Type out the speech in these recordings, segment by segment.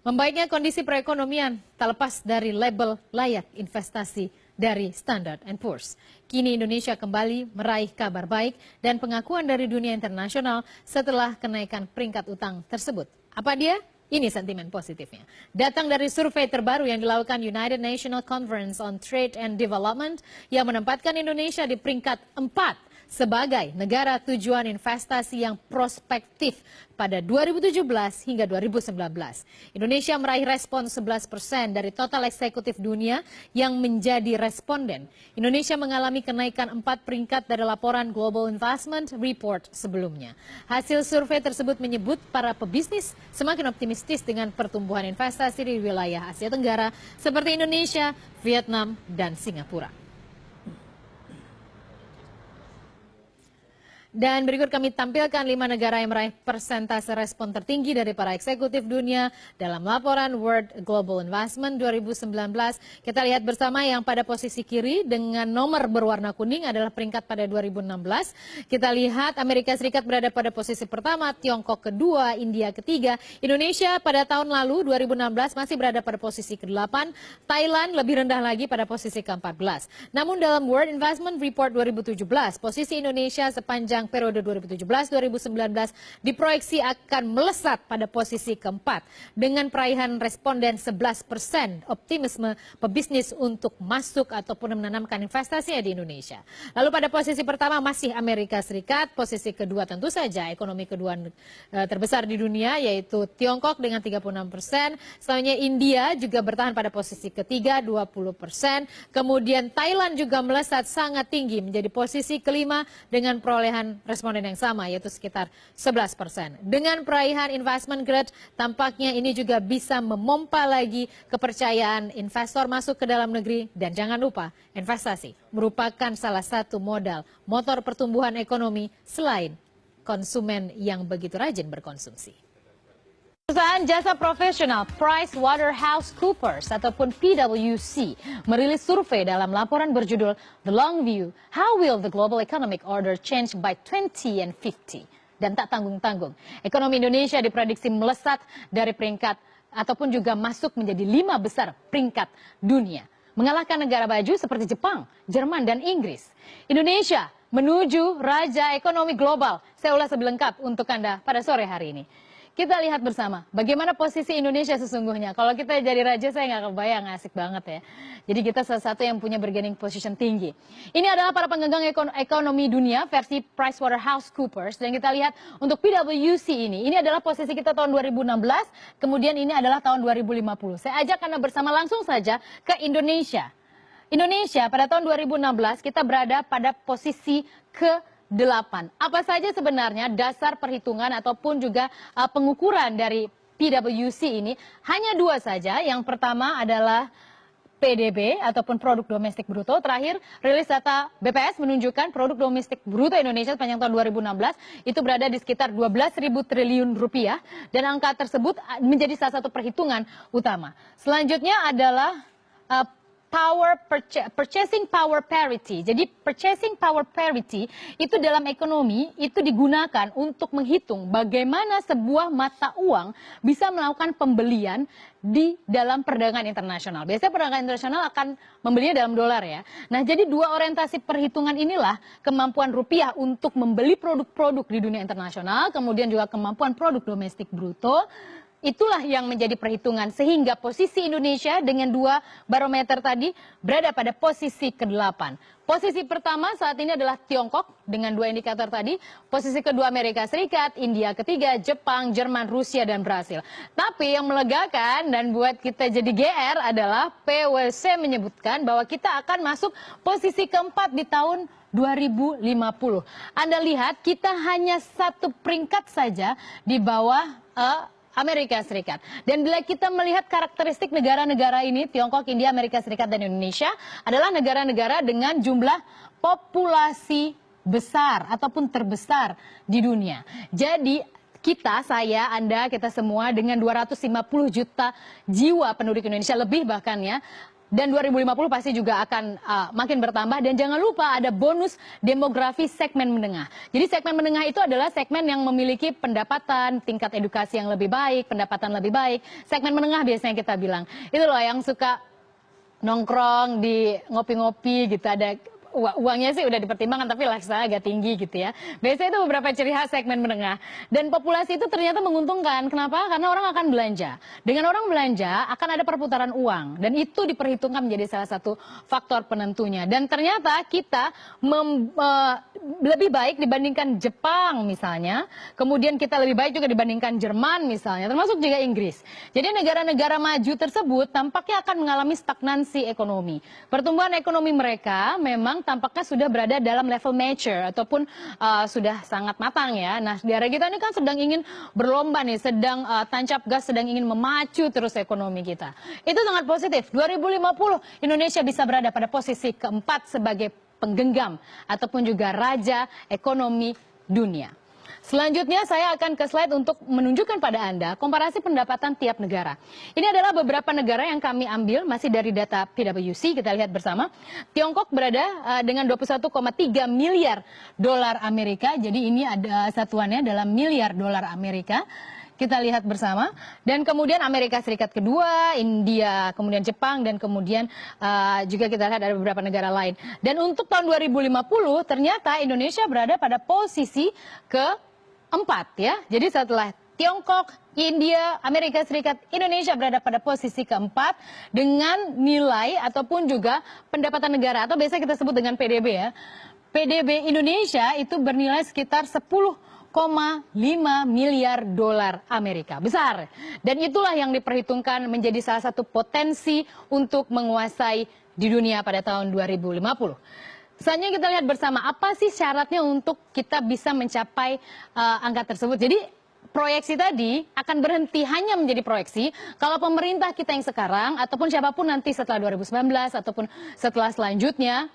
Membaiknya kondisi perekonomian tak lepas dari label layak investasi dari Standard & Poor's. Kini Indonesia kembali meraih kabar baik dan pengakuan dari dunia internasional setelah kenaikan peringkat utang tersebut. Apa dia? Ini sentimen positifnya. Datang dari survei terbaru yang dilakukan United Nations Conference on Trade and Development yang menempatkan Indonesia di peringkat 4 sebagai negara tujuan investasi yang prospektif pada 2017 hingga 2019. Indonesia meraih respon 11% dari total eksekutif dunia yang menjadi responden. Indonesia mengalami kenaikan 4 peringkat dari laporan Global Investment Report sebelumnya. Hasil survei tersebut menyebut para pebisnis semakin optimistis dengan pertumbuhan investasi di wilayah Asia Tenggara seperti Indonesia, Vietnam, dan Singapura. Dan berikut kami tampilkan 5 negara yang meraih persentase respon tertinggi dari para eksekutif dunia dalam laporan World Global Investment 2019. Kita lihat bersama yang pada posisi kiri dengan nomor berwarna kuning adalah peringkat pada 2016. Kita lihat Amerika Serikat berada pada posisi pertama, Tiongkok kedua, India ketiga. Indonesia pada tahun lalu 2016 masih berada pada posisi ke-8. Thailand lebih rendah lagi pada posisi ke-14. Namun dalam World Investment Report 2017, posisi Indonesia sepanjang periode 2017-2019 diproyeksi akan melesat pada posisi keempat dengan peraihan responden 11% optimisme pebisnis untuk masuk ataupun menanamkan investasinya di Indonesia. Lalu pada posisi pertama masih Amerika Serikat, posisi kedua tentu saja ekonomi kedua terbesar di dunia yaitu Tiongkok dengan 36%, selanjutnya India juga bertahan pada posisi ketiga 20%, kemudian Thailand juga melesat sangat tinggi menjadi posisi kelima dengan perolehan responden yang sama yaitu sekitar 11%. Dengan peraihan investment grade tampaknya ini juga bisa memompa lagi kepercayaan investor masuk ke dalam negeri dan jangan lupa investasi merupakan salah satu modal motor pertumbuhan ekonomi selain konsumen yang begitu rajin berkonsumsi. Perusahaan jasa profesional PricewaterhouseCoopers ataupun PwC merilis survei dalam laporan berjudul The Long View, How Will the Global Economic Order Change by 2050? Dan tak tanggung-tanggung, ekonomi Indonesia diprediksi melesat dari peringkat ataupun juga masuk menjadi 5 besar peringkat dunia. Mengalahkan negara baju seperti Jepang, Jerman, dan Inggris. Indonesia menuju raja ekonomi global. Saya ulas lebih lengkap untuk Anda pada sore hari ini. Kita lihat bersama bagaimana posisi Indonesia sesungguhnya. Kalau kita jadi raja saya nggak kebayang, asik banget ya. Jadi kita salah satu yang punya bargaining position tinggi. Ini adalah para penggenggam ekonomi dunia versi PricewaterhouseCoopers. Dan kita lihat untuk PwC ini adalah posisi kita tahun 2016, kemudian ini adalah tahun 2050. Saya ajak Anda bersama langsung saja ke Indonesia. Indonesia pada tahun 2016 kita berada pada posisi ke-8. Apa saja sebenarnya dasar perhitungan ataupun juga pengukuran dari PwC ini? Hanya 2 saja. Yang pertama adalah PDB ataupun produk domestik bruto. Terakhir rilis data BPS menunjukkan produk domestik bruto Indonesia sepanjang tahun 2016 itu berada di sekitar 12.000 triliun rupiah dan angka tersebut menjadi salah satu perhitungan utama. Selanjutnya adalah purchasing power parity. Jadi purchasing power parity itu dalam ekonomi itu digunakan untuk menghitung bagaimana sebuah mata uang bisa melakukan pembelian di dalam perdagangan internasional. Biasanya perdagangan internasional akan membelinya dalam dolar ya. Nah, jadi 2 orientasi perhitungan inilah kemampuan rupiah untuk membeli produk-produk di dunia internasional, kemudian juga kemampuan produk domestik bruto. Itulah yang menjadi perhitungan sehingga posisi Indonesia dengan 2 barometer tadi berada pada posisi ke-8. Posisi pertama saat ini adalah Tiongkok dengan 2 indikator tadi. Posisi kedua Amerika Serikat, India ketiga, Jepang, Jerman, Rusia, dan Brasil. Tapi yang melegakan dan buat kita jadi GR adalah PwC menyebutkan bahwa kita akan masuk posisi keempat di tahun 2050. Anda lihat kita hanya 1 peringkat saja di bawah Amerika Serikat. Dan bila kita melihat karakteristik negara-negara ini, Tiongkok, India, Amerika Serikat, dan Indonesia adalah negara-negara dengan jumlah populasi besar ataupun terbesar di dunia. Jadi kita, saya, Anda, kita semua dengan 250 juta jiwa penduduk Indonesia lebih bahkan ya, Dan 2050 pasti juga akan makin bertambah. Dan jangan lupa ada bonus demografi segmen menengah. Jadi segmen menengah itu adalah segmen yang memiliki pendapatan, tingkat edukasi yang lebih baik, pendapatan lebih baik. Segmen menengah biasanya kita bilang. Itu loh yang suka nongkrong di ngopi-ngopi gitu, ada uangnya sih udah dipertimbangkan tapi lifestyle agak tinggi gitu ya. Biasanya itu beberapa ciri khas segmen menengah. Dan populasi itu ternyata menguntungkan. Kenapa? Karena orang akan belanja. Dengan orang belanja akan ada perputaran uang. Dan itu diperhitungkan menjadi salah satu faktor penentunya. Dan ternyata kita lebih baik dibandingkan Jepang misalnya. Kemudian kita lebih baik juga dibandingkan Jerman misalnya. Termasuk juga Inggris. Jadi negara-negara maju tersebut tampaknya akan mengalami stagnansi ekonomi. Pertumbuhan ekonomi mereka memang tampaknya sudah berada dalam level mature ataupun sudah sangat matang ya. Nah, negara kita ini kan sedang ingin berlomba nih, sedang tancap gas, sedang ingin memacu terus ekonomi kita. Itu sangat positif. 2050 Indonesia bisa berada pada posisi keempat sebagai penggenggam ataupun juga raja ekonomi dunia. Selanjutnya saya akan ke slide untuk menunjukkan pada Anda komparasi pendapatan tiap negara. Ini adalah beberapa negara yang kami ambil masih dari data PwC, kita lihat bersama. Tiongkok berada dengan 21,3 miliar dolar Amerika, jadi ini ada satuannya dalam miliar dolar Amerika. Kita lihat bersama. Dan kemudian Amerika Serikat kedua, India, kemudian Jepang, dan kemudian juga kita lihat ada beberapa negara lain. Dan untuk tahun 2050 ternyata Indonesia berada pada posisi keempat ya. Jadi setelah Tiongkok, India, Amerika Serikat, Indonesia berada pada posisi keempat dengan nilai ataupun juga pendapatan negara atau biasa kita sebut dengan PDB ya. PDB Indonesia itu bernilai sekitar 10,5 miliar dolar Amerika. Besar. Dan itulah yang diperhitungkan menjadi salah satu potensi untuk menguasai di dunia pada tahun 2050. Selanjutnya kita lihat bersama apa sih syaratnya untuk kita bisa mencapai angka tersebut. Jadi proyeksi tadi akan berhenti hanya menjadi proyeksi kalau pemerintah kita yang sekarang ataupun siapapun nanti setelah 2019 ataupun setelah selanjutnya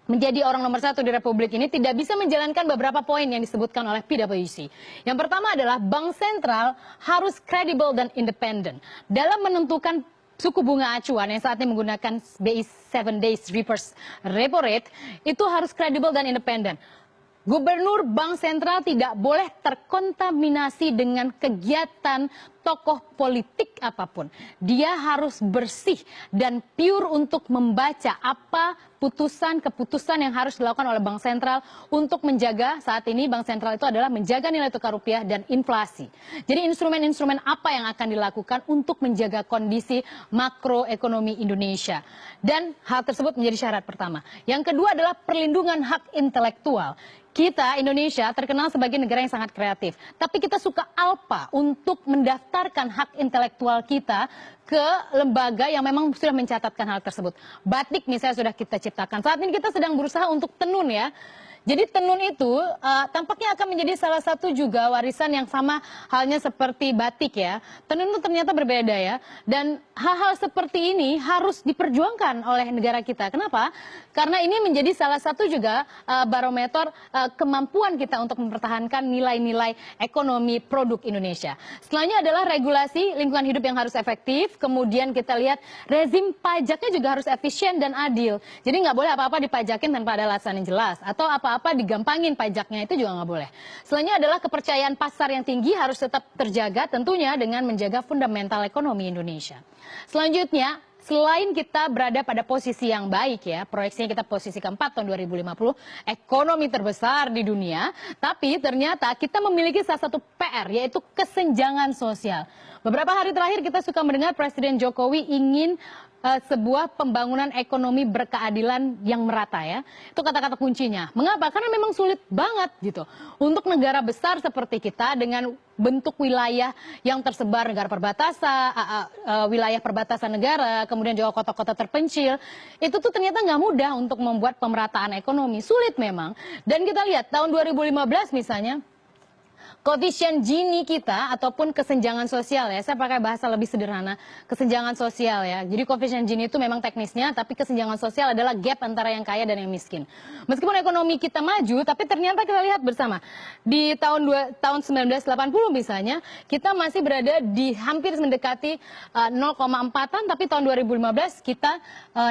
menjadi orang nomor satu di Republik ini tidak bisa menjalankan beberapa poin yang disebutkan oleh PwC. Yang pertama adalah bank sentral harus kredibel dan independen dalam menentukan suku bunga acuan yang saat ini menggunakan BI 7 days reverse repo rate itu harus kredibel dan independen. Gubernur bank sentral tidak boleh terkontaminasi dengan kegiatan tokoh politik apapun. Dia harus bersih dan pure untuk membaca apa keputusan yang harus dilakukan oleh bank sentral untuk menjaga, saat ini bank sentral itu adalah menjaga nilai tukar rupiah dan inflasi. Jadi instrumen-instrumen apa yang akan dilakukan untuk menjaga kondisi makroekonomi Indonesia. Dan hal tersebut menjadi syarat pertama. Yang kedua adalah perlindungan hak intelektual. Kita, Indonesia, terkenal sebagai negara yang sangat kreatif. Tapi kita suka alpa untuk mendaftarkan hak intelektual kita ke lembaga yang memang sudah mencatatkan hal tersebut. Batik misalnya sudah kita ciptakan. Saat ini kita sedang berusaha untuk tenun ya. Jadi tenun itu tampaknya akan menjadi salah satu juga warisan yang sama halnya seperti batik ya. Tenun itu ternyata berbeda ya. Dan hal-hal seperti ini harus diperjuangkan oleh negara kita. Kenapa? Karena ini menjadi salah satu juga barometer kemampuan kita untuk mempertahankan nilai-nilai ekonomi produk Indonesia. Selanjutnya adalah regulasi lingkungan hidup yang harus efektif. Kemudian kita lihat rezim pajaknya juga harus efisien dan adil. Jadi nggak boleh apa-apa dipajakin tanpa ada alasan yang jelas. Atau apa-apa digampangin pajaknya, itu juga nggak boleh. Selanjutnya adalah kepercayaan pasar yang tinggi harus tetap terjaga tentunya dengan menjaga fundamental ekonomi Indonesia. Selanjutnya, selain kita berada pada posisi yang baik ya, proyeksinya kita posisi keempat tahun 2050, ekonomi terbesar di dunia, tapi ternyata kita memiliki salah satu PR yaitu kesenjangan sosial. Beberapa hari terakhir kita suka mendengar Presiden Jokowi ingin sebuah pembangunan ekonomi berkeadilan yang merata ya. Itu kata-kata kuncinya. Mengapa? Karena memang sulit banget gitu. Untuk negara besar seperti kita dengan bentuk wilayah yang tersebar negara perbatasan, wilayah perbatasan negara, kemudian juga kota-kota terpencil, itu tuh ternyata nggak mudah untuk membuat pemerataan ekonomi. Sulit memang. Dan kita lihat tahun 2015 misalnya, koefisien Gini kita ataupun kesenjangan sosial ya. Saya pakai bahasa lebih sederhana, kesenjangan sosial ya. Jadi koefisien Gini itu memang teknisnya, tapi kesenjangan sosial adalah gap antara yang kaya dan yang miskin. Meskipun ekonomi kita maju, tapi ternyata kita lihat bersama di tahun 1980 misalnya, kita masih berada di hampir mendekati 0,4-an, tapi tahun 2015 kita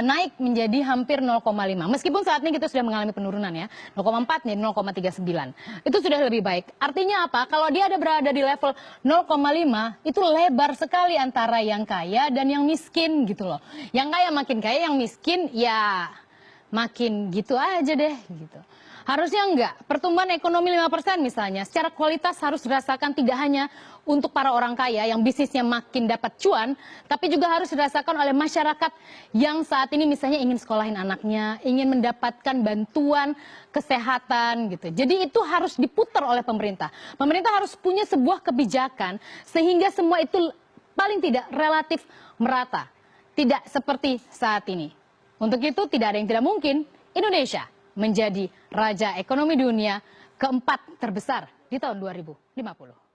naik menjadi hampir 0,5. Meskipun saat ini kita sudah mengalami penurunan ya, 0,4 menjadi 0,39. Itu sudah lebih baik. Artinya apa? Kalau dia ada berada di level 0,5, itu lebar sekali antara yang kaya dan yang miskin gitu loh. Yang kaya makin kaya, yang miskin ya makin gitu aja deh gitu. Harusnya enggak. Pertumbuhan ekonomi 5% misalnya, secara kualitas harus dirasakan tidak hanya untuk para orang kaya yang bisnisnya makin dapat cuan, tapi juga harus dirasakan oleh masyarakat yang saat ini misalnya ingin sekolahin anaknya, ingin mendapatkan bantuan kesehatan gitu. Jadi itu harus diputar oleh pemerintah. Pemerintah harus punya sebuah kebijakan sehingga semua itu paling tidak relatif merata. Tidak seperti saat ini. Untuk itu tidak ada yang tidak mungkin Indonesia menjadi raja ekonomi dunia keempat terbesar di tahun 2050.